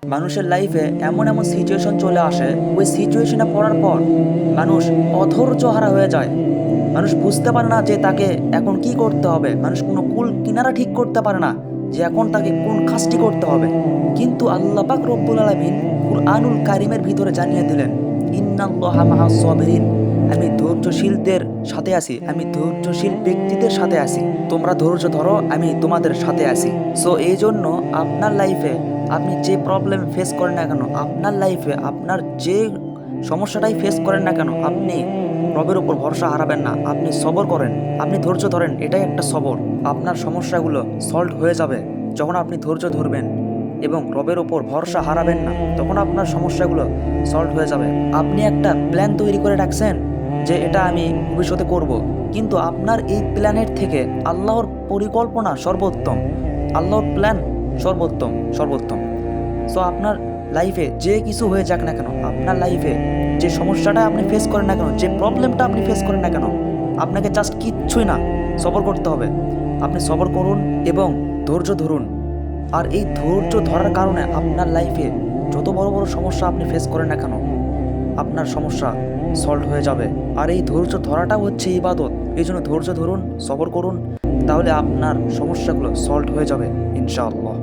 মানুষের লাইফে এমন এমন সিচুয়েশন চলে আসে, ওই সিচুয়েশনে পড়ার পর মানুষ অধৈর্য হারা হয়ে যায়। মানুষ বুঝতে পারে না যে তাকে এখন কি করতে হবে। মানুষ কোনো কুল কিনারা ঠিক করতে পারে না যে এখন তাকে কোন কাজটি করতে হবে। কিন্তু আল্লাহ পাক রব্বুল আলামিন কুরআনুল কারিমের ভিতরে জানিয়ে দিলেন, ইন্নাল্লাহা মাআস সাবিরিন, আমি ধৈর্যশীলদের সাথে আছি, আমি ধৈর্যশীল ব্যক্তিদের সাথে আছি। তোমরা ধৈর্য ধরো, আমি তোমাদের সাথে আছি। সো এই জন্য আপনার লাইফে আপনি যে প্রবলেম ফেস করেন না কেন, আপনার লাইফে আপনার যে সমস্যাটাই ফেস করেন না কেন, আপনি রবের উপর ভরসা হারাবেন না। আপনি সবর করেন, আপনি ধৈর্য ধরেন, এটাই একটা সবর। আপনার সমস্যাগুলো সলভ হয়ে যাবে যখন আপনি ধৈর্য ধরবেন এবং রবের ওপর ভরসা হারাবেন না, তখন আপনার সমস্যাগুলো সলভ হয়ে যাবে। আপনি একটা প্ল্যান তৈরি করে রাখছেন যে এটা আমি ভবিষ্যতে করব, কিন্তু আপনার এই প্ল্যানের থেকে আল্লাহর পরিকল্পনা সর্বোত্তম, আল্লাহর প্ল্যান সর্বোত্তম সর্বোত্তম। সো আপনার লাইফে যে কিছু হয়ে যাক না কেন, আপনার লাইফে যে সমস্যাটা আপনি ফেস করেন না কেন, যে প্রবলেমটা আপনি ফেস করেন না কেন, আপনাকে জাস্ট কিচ্ছুই না, সবর করতে হবে। আপনি সবর করুন এবং ধৈর্য ধরুন। আর এই ধৈর্য ধরার কারণে আপনার লাইফে যত বড় বড় সমস্যা আপনি ফেস করেন না কেন, আপনার সমস্যা সলভ হয়ে যাবে। আর এই ধৈর্য ধরাটাও হচ্ছে ইবাদত। এই জন্য ধৈর্য ধরুন, সবর করুন, তাহলে আপনার সমস্যাগুলো সলভ হয়ে যাবে ইনশাআল্লাহ।